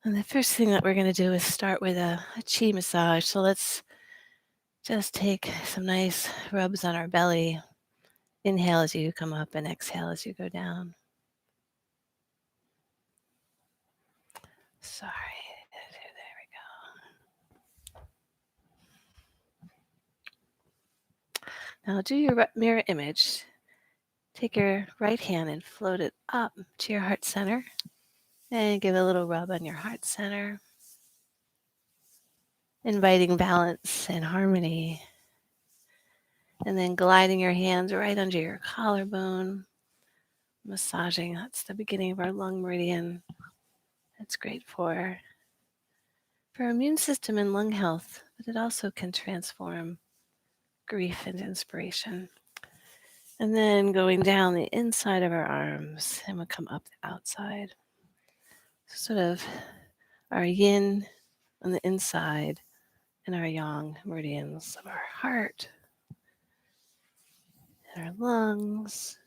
And the first thing that we're going to do is start with a chi massage. So let's just take some nice rubs on our belly. Inhale as you come up and exhale as you go down. Sorry. There we go. Now do your mirror image. Take your right hand and float it up to your heart center. And give a little rub on your heart center. Inviting balance and harmony. And then gliding your hands right under your collarbone. Massaging, that's the beginning of our lung meridian. It's great for our immune system and lung health, but it also can transform grief into inspiration. And then going down the inside of our arms, and we'll come up the outside. Sort of our yin on the inside and our yang meridians of our heart and our lungs,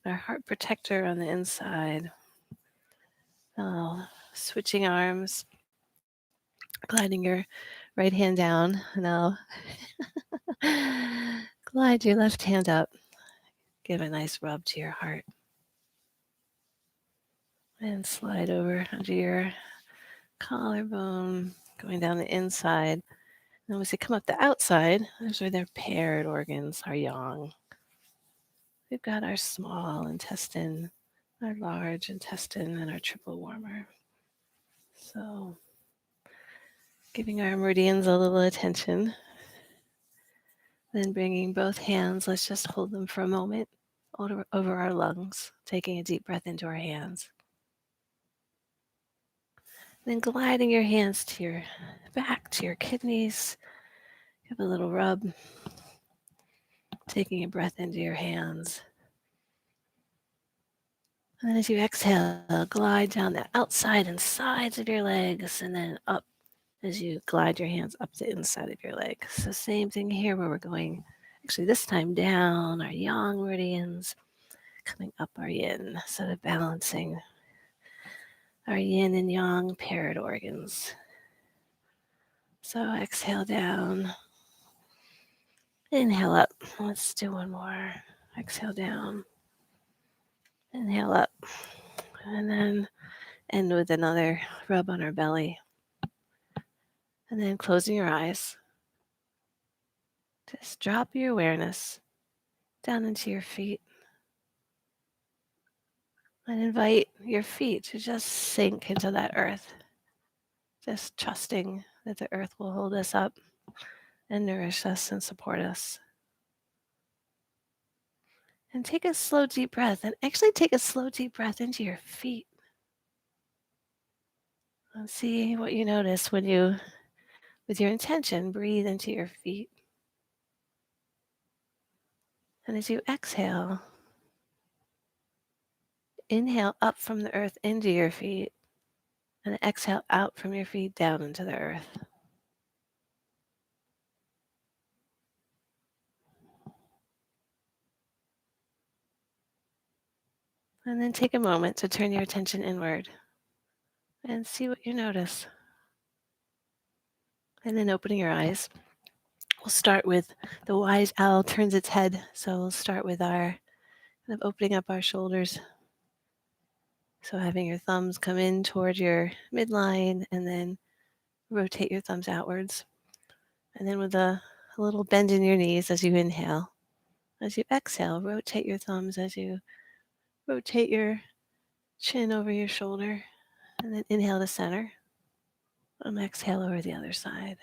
our heart protector on the inside. Switching arms, gliding your right hand down. Now glide your left hand up. Give a nice rub to your heart. And slide over under your collarbone, going down the inside. Now as you come up the outside, those are their paired organs, our yang. We've got our small intestine, our large intestine, and our triple warmer. So giving our meridians a little attention. Then bringing both hands, let's just hold them for a moment over our lungs, taking a deep breath into our hands. Then gliding your hands to your back, to your kidneys. Give a little rub. Taking a breath into your hands. And then as you exhale, glide down the outside and sides of your legs and then up as you glide your hands up the inside of your leg. So same thing here where we're going, actually this time down our yang meridians, coming up our yin, sort of balancing our yin and yang paired organs. So exhale down. Inhale up. Let's do one more. Exhale down. Inhale up. And then end with another rub on our belly. And then closing your eyes. Just drop your awareness down into your feet. And invite your feet to just sink into that earth. Just trusting that the earth will hold us up and nourish us and support us. And take a slow, deep breath. And actually take a slow, deep breath into your feet. And see what you notice when you, with your intention, breathe into your feet. And as you exhale, inhale up from the earth into your feet. And exhale out from your feet down into the earth. And then take a moment to turn your attention inward and see what you notice. And then opening your eyes. We'll start with the wise owl turns its head. So we'll start with our kind of opening up our shoulders. So having your thumbs come in toward your midline and then rotate your thumbs outwards. And then with a little bend in your knees as you inhale. As you exhale, rotate your thumbs as you rotate your chin over your shoulder. And then inhale to center. And exhale over the other side.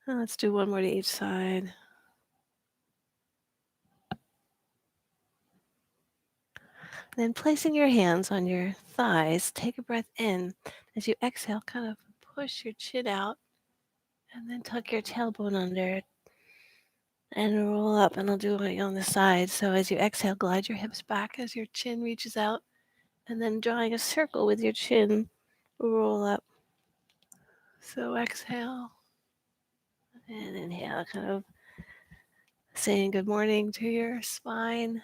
And let's do one more to each side. Then placing your hands on your thighs, take a breath in. As you exhale, kind of push your chin out and then tuck your tailbone under and roll up. And I'll do it on the side. So as you exhale, glide your hips back as your chin reaches out. And then drawing a circle with your chin, roll up. So exhale and inhale, kind of saying good morning to your spine.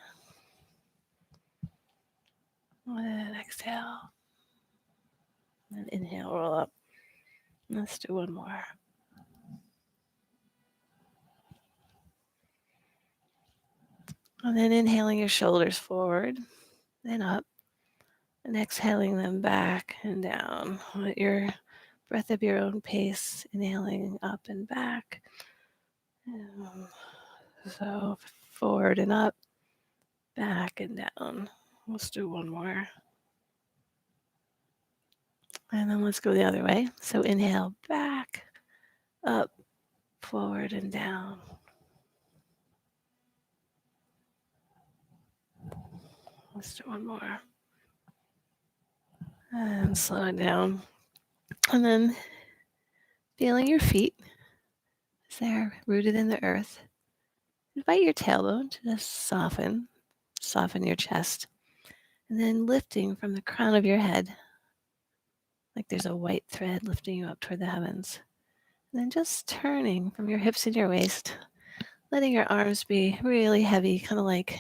And exhale. And inhale, roll up. Let's do one more. And then inhaling your shoulders forward, then up. And exhaling them back and down. Let your breath at your own pace, inhaling up and back. So forward and up, back and down. Let's do one more. And then let's go the other way. So inhale back, up, forward, and down. Let's do one more. And slow it down. And then feeling your feet as they're rooted in the earth. Invite your tailbone to just soften your chest. And then lifting from the crown of your head, like there's a white thread lifting you up toward the heavens. And then just turning from your hips and your waist, letting your arms be really heavy, kind of like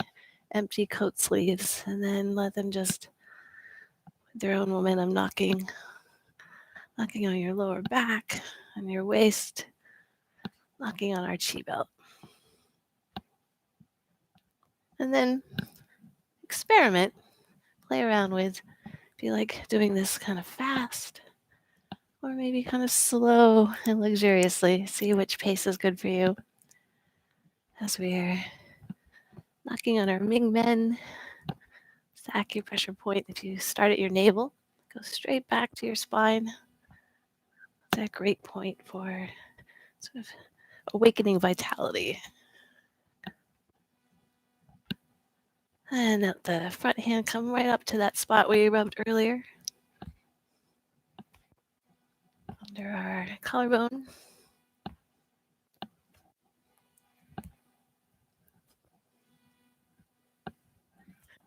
empty coat sleeves. And then let them just, with their own momentum, knocking on your lower back and your waist, knocking on our chi belt. And then experiment, play around with, if you like doing this kind of fast, or maybe kind of slow and luxuriously. See which pace is good for you. As we're knocking on our Ming Men, it's the acupressure point. If you start at your navel, go straight back to your spine. It's a great point for sort of awakening vitality. And let the front hand come right up to that spot where you rubbed earlier. Under our collarbone.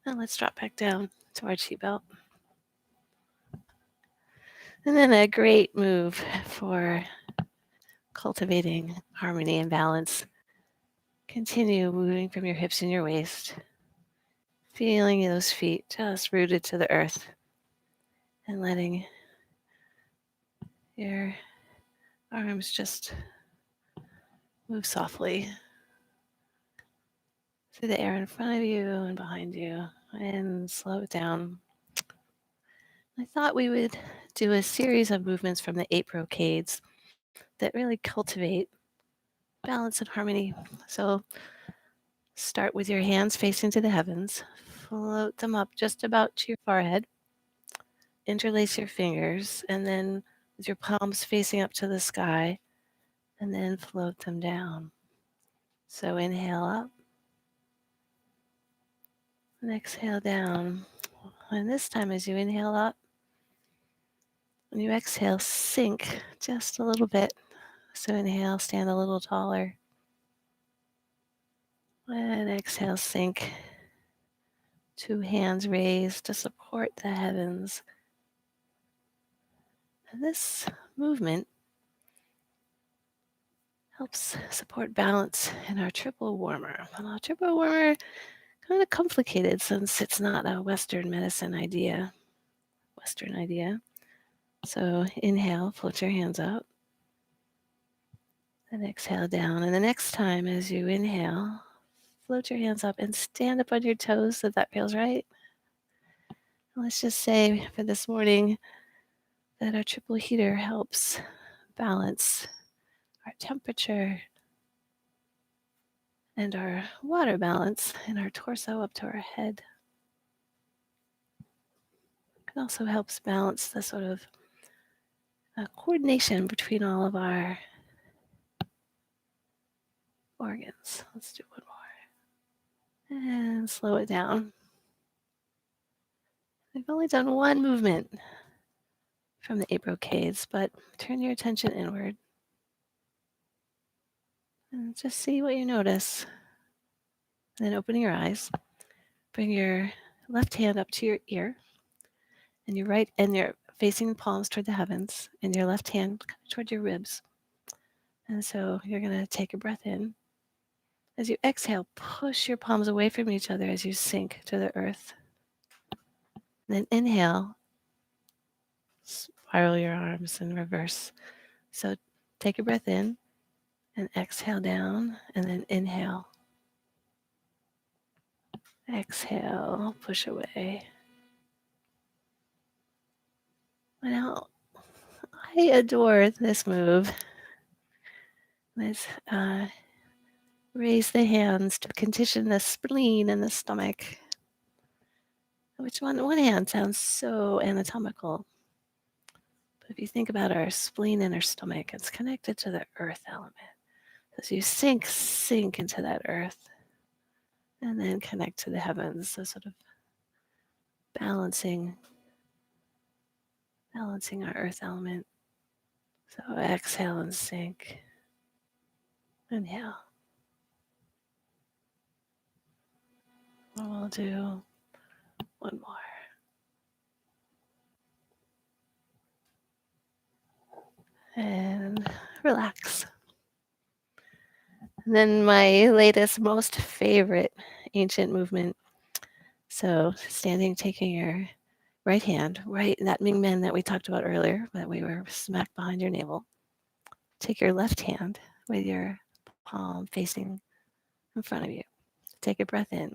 And let's drop back down to our chi belt. And then a great move for cultivating harmony and balance. Continue moving from your hips and your waist. Feeling those feet just rooted to the earth. And letting your arms just move softly through the air in front of you and behind you. And slow it down. I thought we would do a series of movements from the 8 brocades that really cultivate balance and harmony. So start with your hands facing to the heavens. Float them up just about to your forehead. Interlace your fingers, and then with your palms facing up to the sky, and then float them down. So inhale up and exhale down. And this time, as you inhale up, when you exhale, sink just a little bit. So inhale, stand a little taller. And exhale, sink. 2 hands raised to support the heavens. And this movement helps support balance in our triple warmer. And our triple warmer, kind of complicated since it's not a Western medicine idea. So inhale, float your hands up. And exhale down. And the next time as you inhale, float your hands up and stand up on your toes if that feels right. Let's just say for this morning that our triple heater helps balance our temperature and our water balance and our torso up to our head. It also helps balance the sort of coordination between all of our organs. Let's do one more. And slow it down. We've only done one movement from the 8 brocades, but turn your attention inward. And just see what you notice. And then opening your eyes, bring your left hand up to your ear, and your right, and you're facing the palms toward the heavens, and your left hand toward your ribs. And so you're going to take a breath in, As you exhale, push your palms away from each other as you sink to the earth. Then inhale, spiral your arms in reverse. So take a breath in and exhale down, and then inhale. Exhale, push away. Now, I adore this move. Let's raise the hands to condition the spleen and the stomach, which on one hand sounds so anatomical. But if you think about our spleen and our stomach, it's connected to the earth element. As you sink into that earth, and then connect to the heavens. So sort of balancing our earth element. So exhale and sink. Inhale. We'll do one more. And relax. And then my latest, most favorite ancient movement. So standing, taking your right hand, right, that Ming Men that we talked about earlier, that we were smack behind your navel. Take your left hand with your palm facing in front of you. Take a breath in.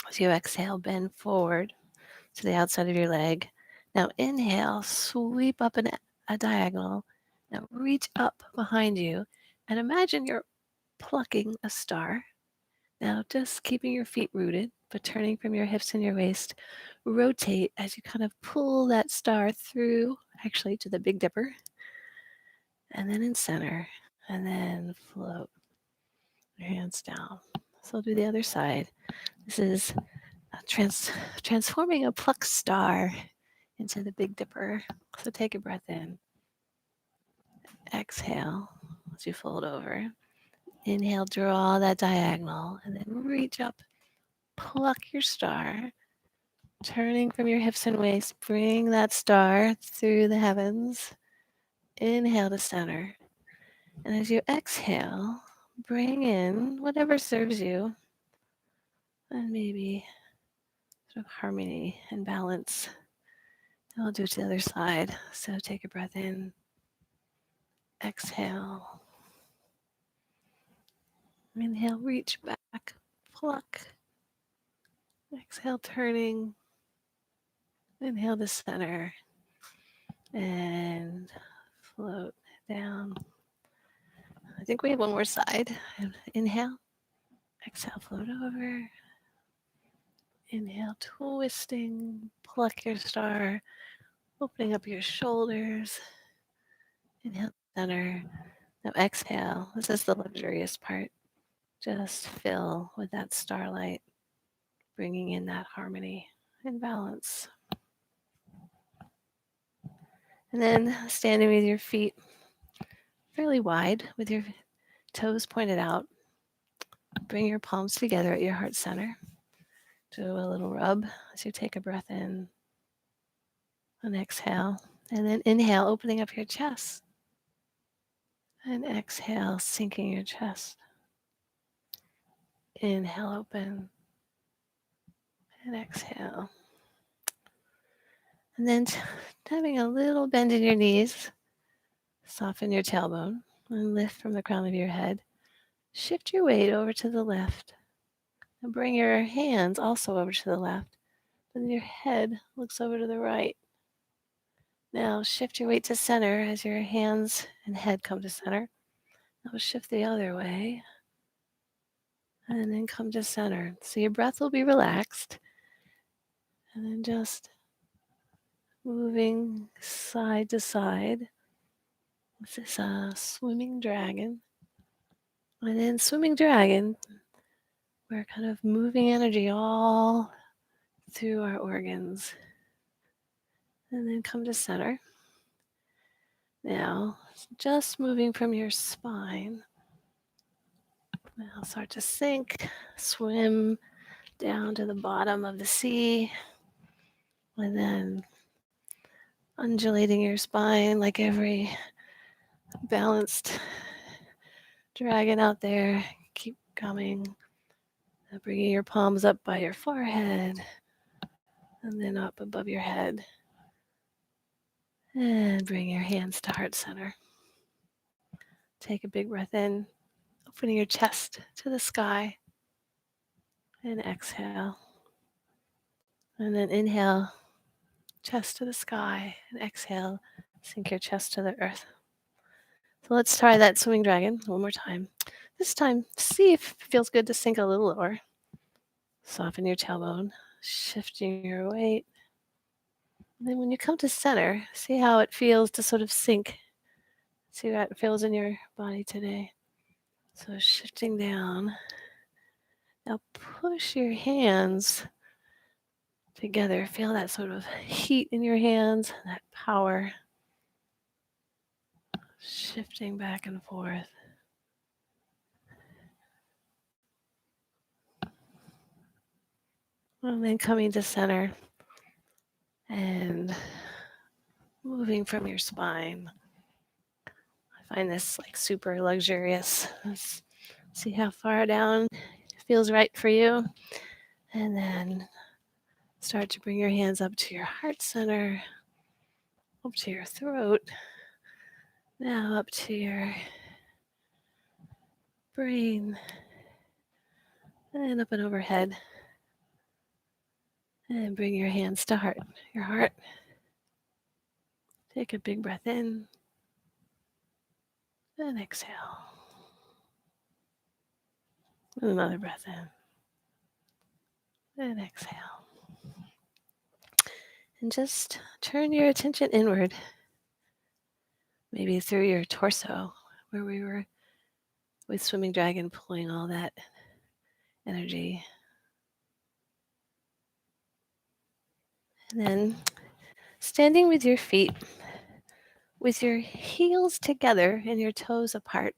As you exhale, bend forward to the outside of your leg. Now inhale, sweep up a diagonal. Now reach up behind you and imagine you're plucking a star. Now just keeping your feet rooted, but turning from your hips and your waist. Rotate as you kind of pull that star through, actually to the Big Dipper. And then in center, and then float your hands down. So do the other side. This is transforming a plucked star into the Big Dipper. So take a breath in. Exhale as you fold over. Inhale, draw that diagonal, and then reach up. Pluck your star. Turning from your hips and waist, bring that star through the heavens. Inhale to center. And as you exhale, bring in whatever serves you. And maybe sort of harmony and balance. And I'll do it to the other side. So take a breath in. Exhale. Inhale, reach back. Pluck. Exhale, turning. Inhale to center. And float down. I think we have one more side. Inhale. Exhale, float over. Inhale, twisting. Pluck your star. Opening up your shoulders. Inhale, center. Now exhale. This is the luxurious part. Just fill with that starlight, bringing in that harmony and balance. And then standing with your feet fairly wide with your toes pointed out. Bring your palms together at your heart center. Do a little rub as you take a breath in and exhale. And then inhale, opening up your chest. And exhale, sinking your chest. Inhale, open. And exhale. And then having a little bend in your knees. Soften your tailbone and lift from the crown of your head. Shift your weight over to the left and bring your hands also over to the left. Then your head looks over to the right. Now shift your weight to center as your hands and head come to center. Now shift the other way and then come to center. So your breath will be relaxed and then just moving side to side. This is a swimming dragon. And in swimming dragon, we're kind of moving energy all through our organs. And then come to center. Now, just moving from your spine. Now start to sink, swim down to the bottom of the sea. And then undulating your spine like every balanced dragon out there. Keep coming. Bringing your palms up by your forehead and then up above your head. And bring your hands to heart center. Take a big breath in, opening your chest to the sky. And exhale. And then inhale, chest to the sky. And exhale, sink your chest to the earth. So let's try that swimming dragon one more time. This time, see if it feels good to sink a little lower. Soften your tailbone, shifting your weight. And then when you come to center, see how it feels to sort of sink. See how it feels in your body today. So shifting down. Now push your hands together. Feel that sort of heat in your hands, that power. Shifting back and forth. And then coming to center and moving from your spine. I find this like super luxurious. Let's see how far down feels right for you. And then start to bring your hands up to your heart center, up to your throat, now up to your brain, and up and overhead. And bring your hands to your heart. Take a big breath in and exhale. And another breath in and exhale. And just turn your attention inward, maybe through your torso, where we were with Swimming Dragon pulling all that energy. And then standing with your feet, with your heels together and your toes apart.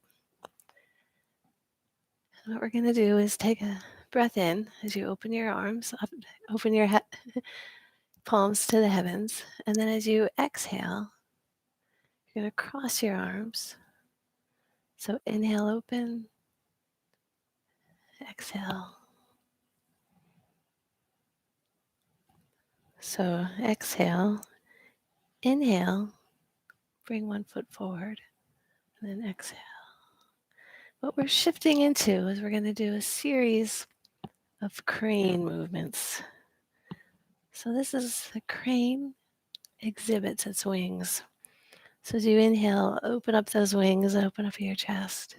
And what we're going to do is take a breath in as you open your arms up, open your palms to the heavens. And then as you exhale, you're going to cross your arms. So inhale, open, exhale. So exhale, inhale, bring one foot forward, and then exhale. What we're shifting into is we're going to do a series of crane movements. So this is the crane exhibits its wings. So as you inhale, open up those wings, open up your chest.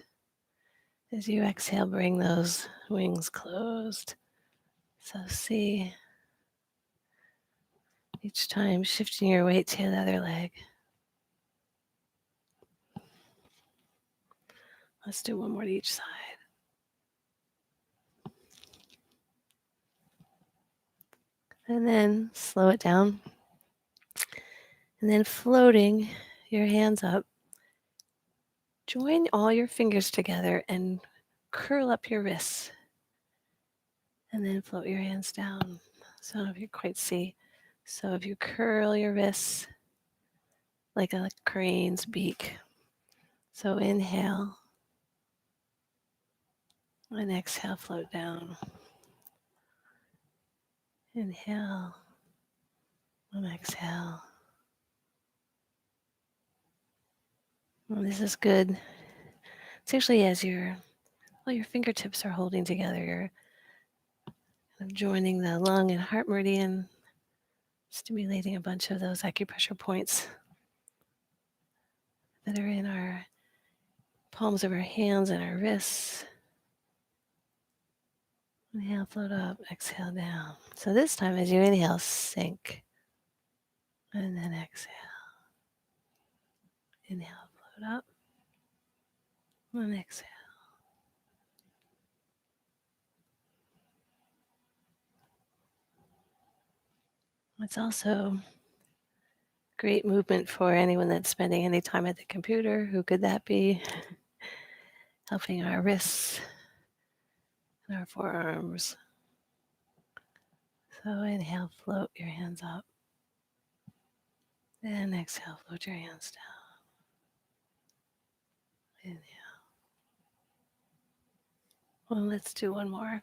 As you exhale, bring those wings closed. So see, each time shifting your weight to the other leg. Let's do one more to each side. And then slow it down. And then floating your hands up. Join all your fingers together and curl up your wrists. And then float your hands down. So I don't know if you quite see. So if you curl your wrists like a crane's beak. So inhale. And exhale, float down. Inhale. And exhale. And this is good. It's usually as all your fingertips are holding together. You're kind of joining the lung and heart meridian, stimulating a bunch of those acupressure points that are in our palms of our hands and our wrists. Inhale, float up, exhale down. So this time as you inhale, sink. And then exhale. Inhale, float up. And exhale. It's also great movement for anyone that's spending any time at the computer. Who could that be? Helping our wrists and our forearms. So inhale, float your hands up. And exhale, float your hands down. Inhale. Well, let's do one more.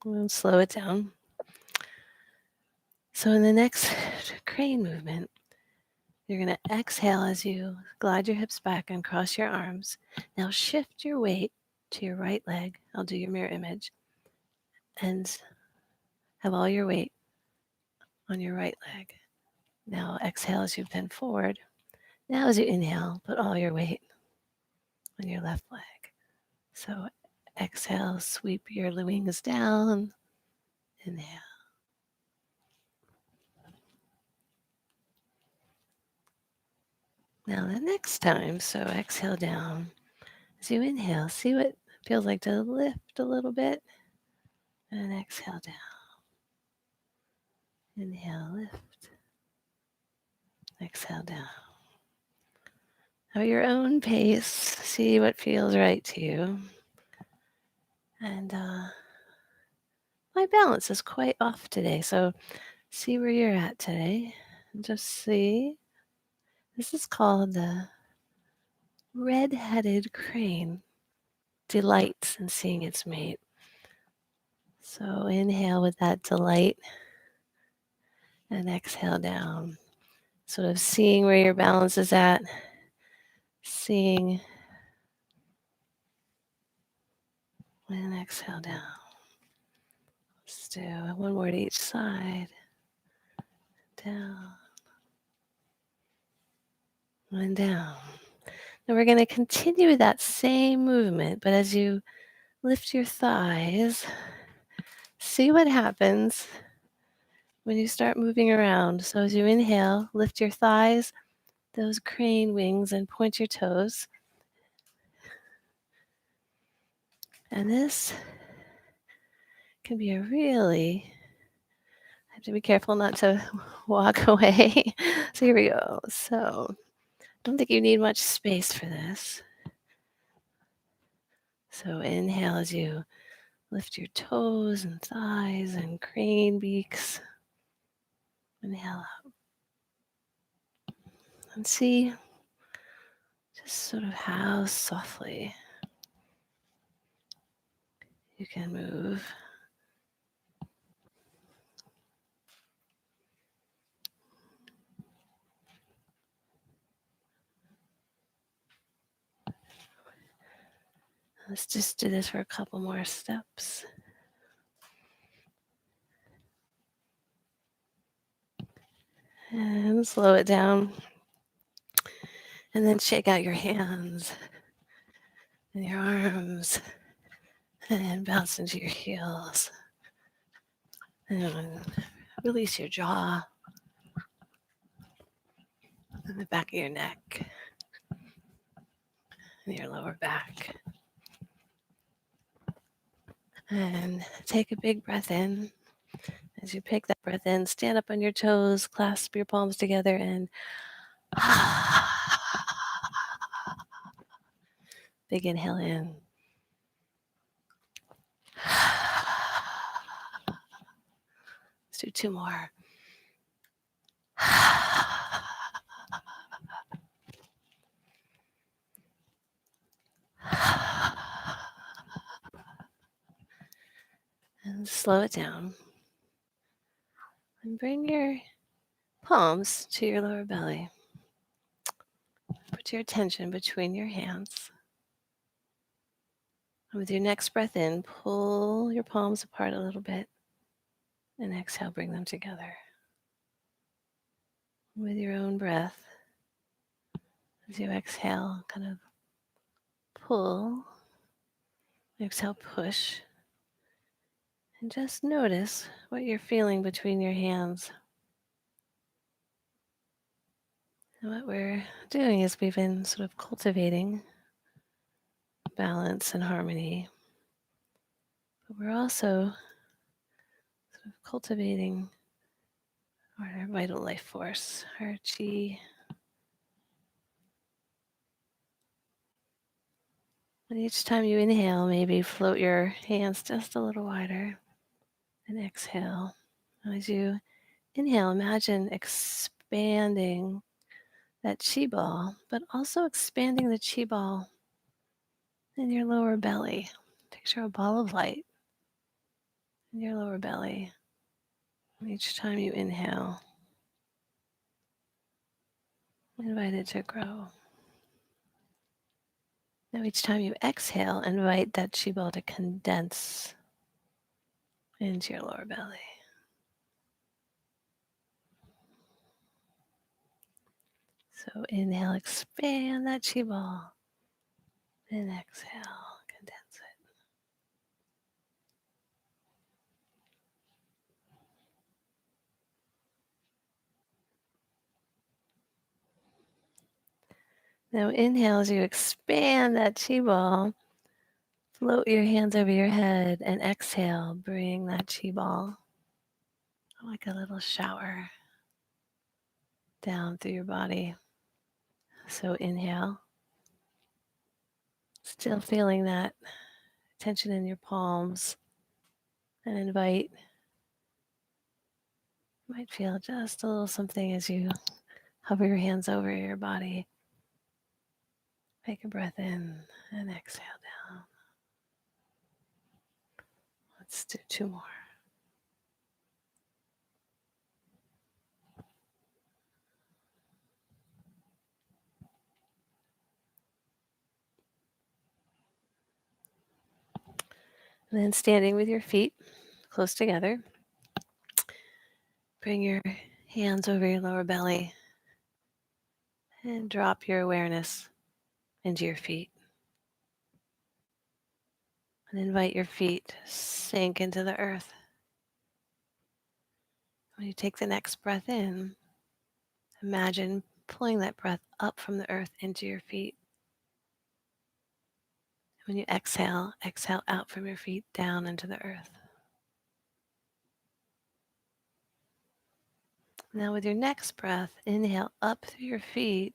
And slow it down. So in the next crane movement, you're going to exhale as you glide your hips back and cross your arms. Now shift your weight to your right leg. I'll do your mirror image. And have all your weight on your right leg. Now exhale as you bend forward. Now as you inhale, put all your weight on your left leg. So exhale, sweep your wings down. Inhale. Now the next time, so exhale down. As you inhale, see what it feels like to lift a little bit. And exhale down. Inhale, lift. Exhale down. At your own pace, see what feels right to you. And my balance is quite off today, so see where you're at today. And just see. This is called the red-headed crane. Delights in seeing its mate. So inhale with that delight and exhale down. Sort of seeing where your balance is at. Seeing and exhale down. Let's do one more to each side. Down and down. Now we're going to continue with that same movement, but as you lift your thighs, see what happens when you start moving around. So as you inhale, lift your thighs, those crane wings, and point your toes. And this can be a really, I have to be careful not to walk away. So here we go. So I don't think you need much space for this. So inhale as you lift your toes and thighs and crane beaks. Inhale up. And see just sort of how softly you can move. Let's just do this for a couple more steps. And slow it down. And then shake out your hands and your arms and bounce into your heels. And release your jaw and the back of your neck and your lower back. And take a big breath in. As you take that breath in, stand up on your toes, clasp your palms together, and big inhale in. Let's do two more. And slow it down. And bring your palms to your lower belly. Put your attention between your hands. And with your next breath in, pull your palms apart a little bit. And exhale, bring them together. With your own breath, as you exhale, kind of pull. Exhale, push. And just notice what you're feeling between your hands. And what we're doing is we've been sort of cultivating balance and harmony. But we're also sort of cultivating our vital life force, our chi. And each time you inhale, maybe float your hands just a little wider and exhale. As you inhale, imagine expanding that chi ball, but also expanding the chi ball in your lower belly. Picture a ball of light in your lower belly. And each time you inhale, invite it to grow. Now each time you exhale, invite that chi ball to condense into your lower belly. So inhale, expand that chi ball. And exhale, condense it. Now inhale as you expand that chi ball. Float your hands over your head and exhale, bring that chi ball like a little shower down through your body. So inhale, still feeling that tension in your palms, and invite. You might feel just a little something as you hover your hands over your body. Take a breath in and exhale down. Let's do 2 more. And then standing with your feet close together, bring your hands over your lower belly and drop your awareness into your feet. And invite your feet to sink into the earth. When you take the next breath in, imagine pulling that breath up from the earth into your feet. When you exhale, exhale out from your feet down into the earth. Now with your next breath, inhale up through your feet,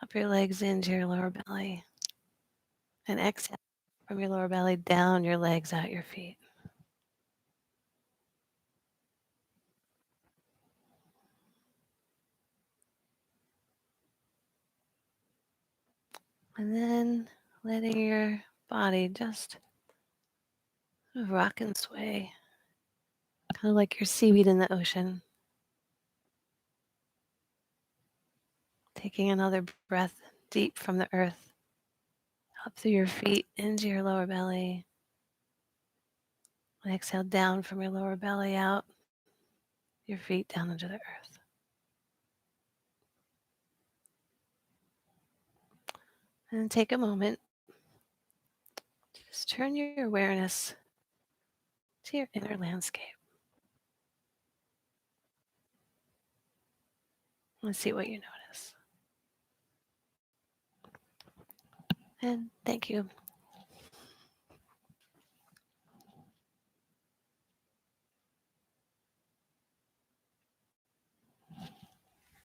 up your legs into your lower belly. And exhale from your lower belly down your legs, out your feet. And then letting your body just rock and sway, kind of like your seaweed in the ocean. Taking another breath deep from the earth, up through your feet into your lower belly. And exhale down from your lower belly, out your feet down into the earth. And take a moment to just turn your awareness to your inner landscape. Let's see what you notice. And thank you.